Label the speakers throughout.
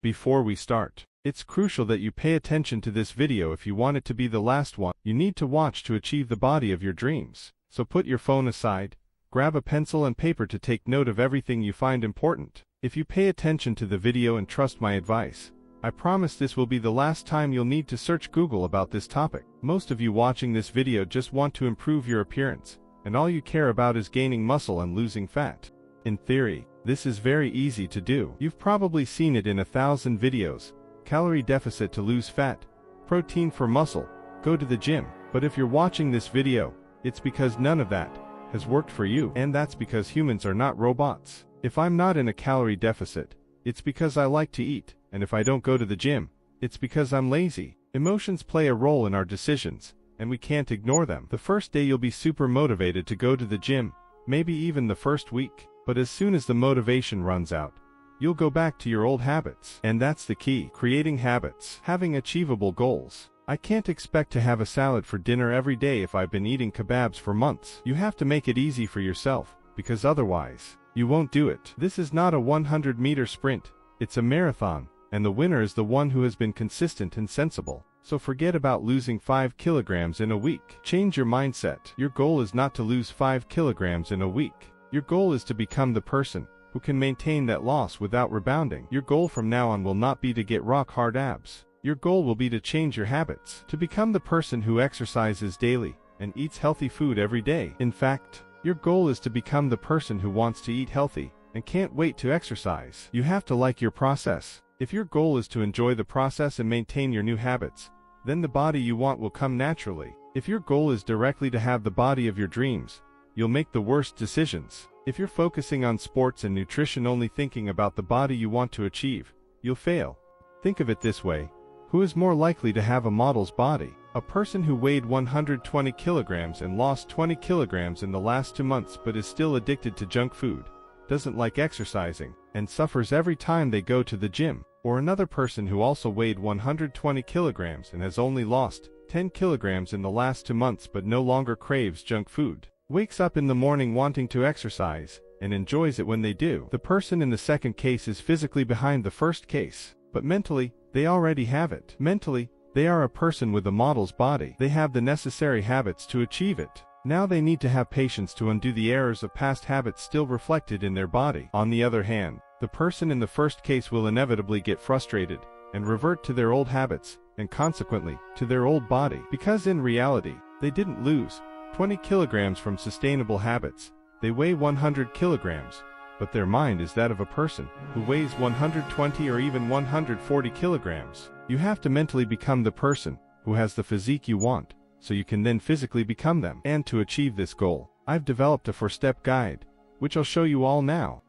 Speaker 1: Before we start, it's crucial that you pay attention to this video if you want it to be the last one you need to watch to achieve the body of your dreams. So put your phone aside, grab a pencil and paper to take note of everything you find important. If you pay attention to the video and trust my advice, I promise this will be the last time you'll need to search Google about this topic. Most of you watching this video just want to improve your appearance, and all you care about is gaining muscle and losing fat. In theory, this is very easy to do. You've probably seen it in 1,000 videos. Calorie deficit to lose fat, protein for muscle, go to the gym. But if you're watching this video, it's because none of that has worked for you. And that's because humans are not robots. If I'm not in a calorie deficit, it's because I like to eat. And if I don't go to the gym, it's because I'm lazy. Emotions play a role in our decisions, and we can't ignore them. The first day you'll be super motivated to go to the gym, maybe even the first week. But as soon as the motivation runs out, you'll go back to your old habits. And that's the key: creating habits, having achievable goals. I can't expect to have a salad for dinner every day if I've been eating kebabs for months. You have to make it easy for yourself, because otherwise, you won't do it. This is not a 100-meter sprint, it's a marathon, and the winner is the one who has been consistent and sensible. So forget about losing 5 kilograms in a week. Change your mindset. Your goal is not to lose 5 kilograms in a week. Your goal is to become the person who can maintain that loss without rebounding. Your goal from now on will not be to get rock-hard abs. Your goal will be to change your habits, to become the person who exercises daily and eats healthy food every day. In fact, your goal is to become the person who wants to eat healthy and can't wait to exercise. You have to like your process. If your goal is to enjoy the process and maintain your new habits, then the body you want will come naturally. If your goal is directly to have the body of your dreams, you'll make the worst decisions. If you're focusing on sports and nutrition only thinking about the body you want to achieve, you'll fail. Think of it this way: who is more likely to have a model's body? A person who weighed 120 kilograms and lost 20 kilograms in the last 2 months but is still addicted to junk food, doesn't like exercising, and suffers every time they go to the gym. Or another person who also weighed 120 kilograms and has only lost 10 kilograms in the last 2 months but no longer craves junk food, wakes up in the morning wanting to exercise, and enjoys it when they do. The person in the second case is physically behind the first case, but mentally, they already have it. Mentally, they are a person with a model's body. They have the necessary habits to achieve it. Now they need to have patience to undo the errors of past habits still reflected in their body. On the other hand, the person in the first case will inevitably get frustrated and revert to their old habits, and consequently, to their old body. Because in reality, they didn't lose 20 kilograms from sustainable habits. They weigh 100 kilograms, but their mind is that of a person who weighs 120 or even 140 kilograms. You have to mentally become the person who has the physique you want, so you can then physically become them. And to achieve this goal, I've developed a 4-step guide, which I'll show you all now.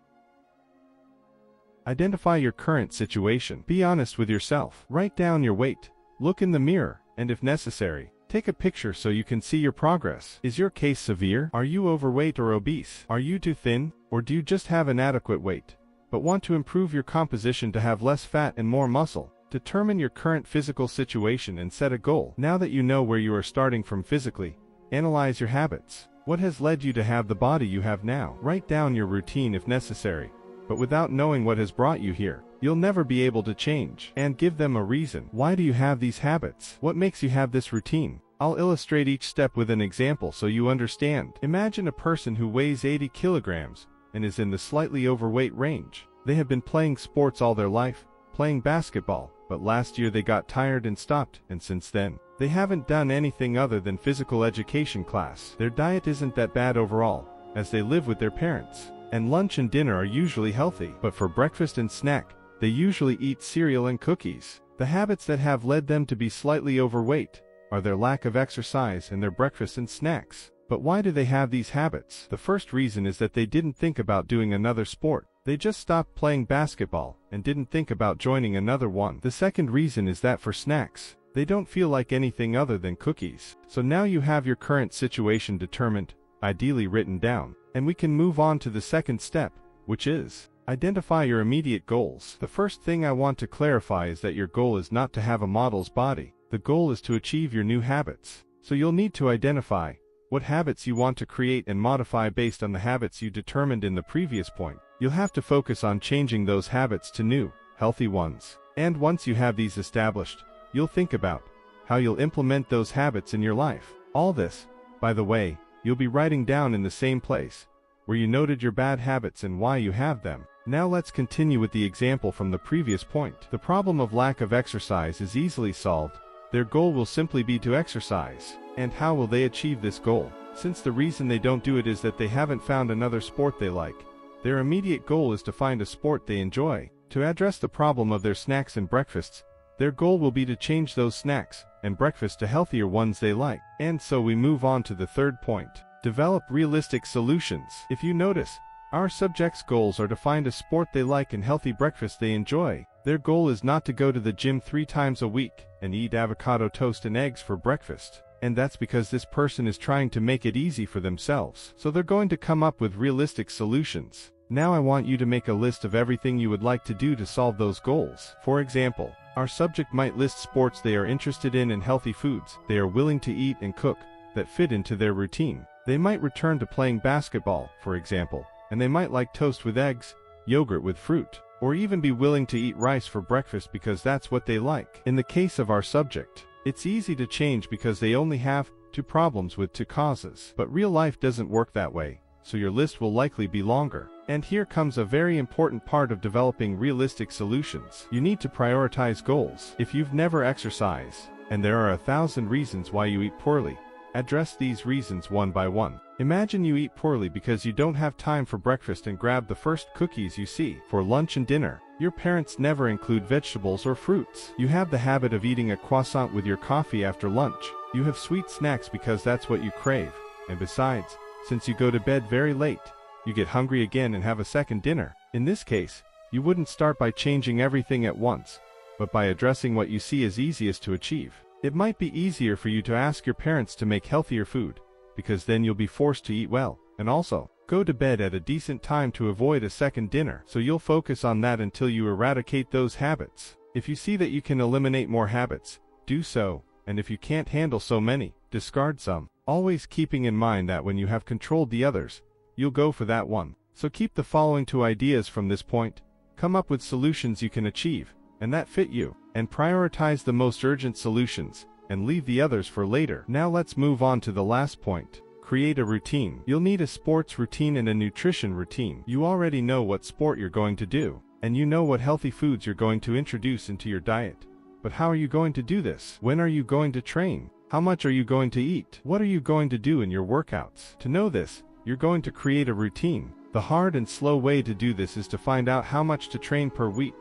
Speaker 1: Identify your current situation. Be honest with yourself. Write down your weight. Look in the mirror, and if necessary, take a picture so you can see your progress. Is your case severe? Are you overweight or obese? Are you too thin? Or do you just have an adequate weight, but want to improve your composition to have less fat and more muscle? Determine your current physical situation and set a goal. Now that you know where you are starting from physically, analyze your habits. What has led you to have the body you have now? Write down your routine if necessary, but without knowing what has brought you here, you'll never be able to change. And give them a reason. Why do you have these habits? What makes you have this routine? I'll illustrate each step with an example so you understand. Imagine a person who weighs 80 kilograms and is in the slightly overweight range. They have been playing sports all their life, playing basketball, but last year they got tired and stopped, and since then, they haven't done anything other than physical education class. Their diet isn't that bad overall, as they live with their parents, and lunch and dinner are usually healthy. But for breakfast and snack, they usually eat cereal and cookies. The habits that have led them to be slightly overweight are their lack of exercise and their breakfast and snacks. But why do they have these habits? The first reason is that they didn't think about doing another sport. They just stopped playing basketball and didn't think about joining another one. The second reason is that for snacks, they don't feel like anything other than cookies. So now you have your current situation determined, ideally written down, and we can move on to the second step, which is identify your immediate goals. The first thing I want to clarify is that your goal is not to have a model's body. The goal is to achieve your new habits. So you'll need to identify what habits you want to create and modify based on the habits you determined in the previous point. You'll have to focus on changing those habits to new, healthy ones. And once you have these established, you'll think about how you'll implement those habits in your life. All this, by the way, you'll be writing down in the same place where you noted your bad habits and why you have them. Now let's continue with the example from the previous point. The problem of lack of exercise is easily solved. Their goal will simply be to exercise. And how will they achieve this goal? Since the reason they don't do it is that they haven't found another sport they like, their immediate goal is to find a sport they enjoy. To address the problem of their snacks and breakfasts, their goal will be to change those snacks and breakfast to healthier ones they like. And so we move on to the third point. Develop realistic solutions. If you notice, our subject's goals are to find a sport they like and healthy breakfast they enjoy. Their goal is not to go to the gym 3 times a week and eat avocado toast and eggs for breakfast. And that's because this person is trying to make it easy for themselves. So they're going to come up with realistic solutions. Now I want you to make a list of everything you would like to do to solve those goals. For example, our subject might list sports they are interested in and healthy foods they are willing to eat and cook that fit into their routine. They might return to playing basketball, for example, and they might like toast with eggs, yogurt with fruit, or even be willing to eat rice for breakfast because that's what they like. In the case of our subject, it's easy to change because they only have 2 problems with 2 causes. But real life doesn't work that way, so your list will likely be longer. And here comes a very important part of developing realistic solutions. You need to prioritize goals. If you've never exercised, and there are 1,000 reasons why you eat poorly, address these reasons one by one. Imagine you eat poorly because you don't have time for breakfast and grab the first cookies you see. For lunch and dinner, your parents never include vegetables or fruits. You have the habit of eating a croissant with your coffee after lunch. You have sweet snacks because that's what you crave. And besides, since you go to bed very late, you get hungry again and have a second dinner. In this case, you wouldn't start by changing everything at once, but by addressing what you see as easiest to achieve. It might be easier for you to ask your parents to make healthier food, because then you'll be forced to eat well, and also go to bed at a decent time to avoid a second dinner. So you'll focus on that until you eradicate those habits. If you see that you can eliminate more habits, do so, and if you can't handle so many, discard some. Always keeping in mind that when you have controlled the others, you'll go for that one. So keep the following 2 ideas from this point. Come up with solutions you can achieve, and that fit you, and prioritize the most urgent solutions, and leave the others for later. Now let's move on to the last point. Create a routine. You'll need a sports routine and a nutrition routine. You already know what sport you're going to do, and you know what healthy foods you're going to introduce into your diet. But how are you going to do this? When are you going to train? How much are you going to eat? What are you going to do in your workouts? To know this, you're going to create a routine. The hard and slow way to do this is to find out how much to train per week,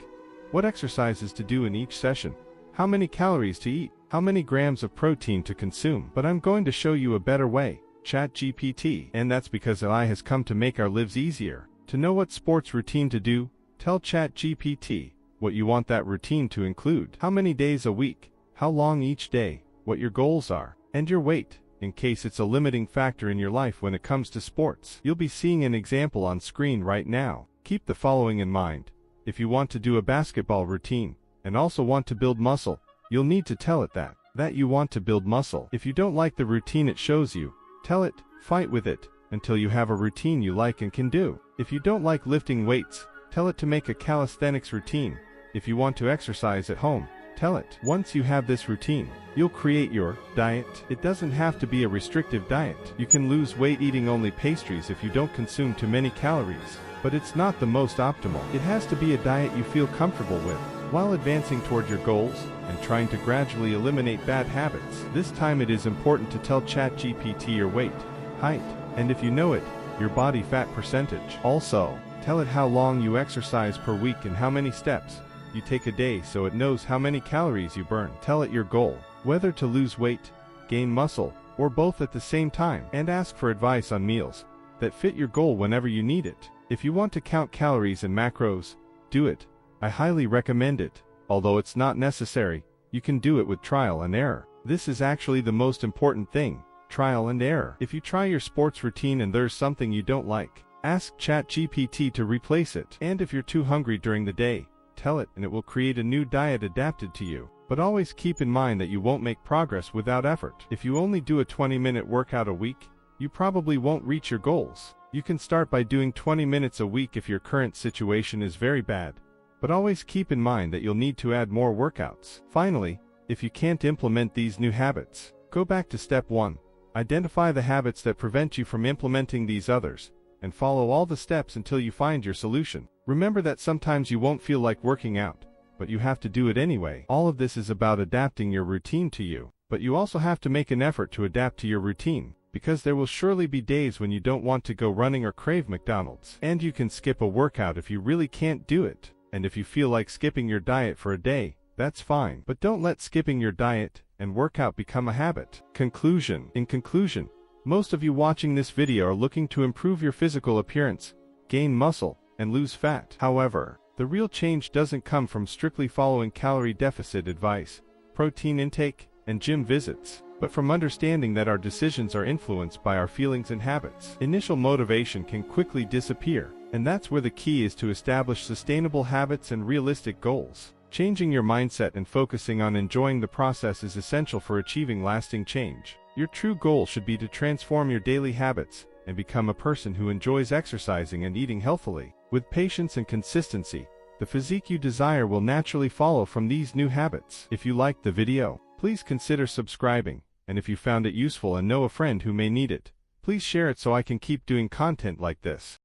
Speaker 1: what exercises to do in each session, how many calories to eat, how many grams of protein to consume. But I'm going to show you a better way, ChatGPT. And that's because AI has come to make our lives easier. To know what sports routine to do, tell ChatGPT what you want that routine to include, how many days a week, how long each day, what your goals are, and your weight, in case it's a limiting factor in your life when it comes to sports. You'll be seeing an example on screen right now. Keep the following in mind. If you want to do a basketball routine, and also want to build muscle, you'll need to tell it that you want to build muscle. If you don't like the routine it shows you, tell it, fight with it, until you have a routine you like and can do. If you don't like lifting weights, tell it to make a calisthenics routine. If you want to exercise at home, tell it. Once you have this routine, you'll create your diet. It doesn't have to be a restrictive diet. You can lose weight eating only pastries if you don't consume too many calories. But it's not the most optimal. It has to be a diet you feel comfortable with, while advancing toward your goals and trying to gradually eliminate bad habits. This time it is important to tell ChatGPT your weight, height, and if you know it, your body fat percentage. Also, tell it how long you exercise per week and how many steps you take a day so it knows how many calories you burn. Tell it your goal, whether to lose weight, gain muscle, or both at the same time, and ask for advice on meals that fit your goal whenever you need it. If you want to count calories and macros, do it. I highly recommend it. Although it's not necessary, you can do it with trial and error. This is actually the most important thing, trial and error. If you try your sports routine and there's something you don't like, ask ChatGPT to replace it. And if you're too hungry during the day, tell it and it will create a new diet adapted to you. But always keep in mind that you won't make progress without effort. If you only do a 20-minute workout a week, you probably won't reach your goals. You can start by doing 20 minutes a week if your current situation is very bad, but always keep in mind that you'll need to add more workouts. Finally, if you can't implement these new habits, go back to step 1. Identify the habits that prevent you from implementing these others, and follow all the steps until you find your solution. Remember that sometimes you won't feel like working out, but you have to do it anyway. All of this is about adapting your routine to you, but you also have to make an effort to adapt to your routine, because there will surely be days when you don't want to go running or crave McDonald's. And you can skip a workout if you really can't do it. And if you feel like skipping your diet for a day, that's fine. But don't let skipping your diet and workout become a habit. Conclusion. In conclusion, most of you watching this video are looking to improve your physical appearance, gain muscle, and lose fat. However, the real change doesn't come from strictly following calorie deficit advice, protein intake, and gym visits, but from understanding that our decisions are influenced by our feelings and habits. Initial motivation can quickly disappear, and that's where the key is to establish sustainable habits and realistic goals. Changing your mindset and focusing on enjoying the process is essential for achieving lasting change. Your true goal should be to transform your daily habits and become a person who enjoys exercising and eating healthily. With patience and consistency, the physique you desire will naturally follow from these new habits. If you liked the video, please consider subscribing, and if you found it useful and know a friend who may need it, please share it so I can keep doing content like this.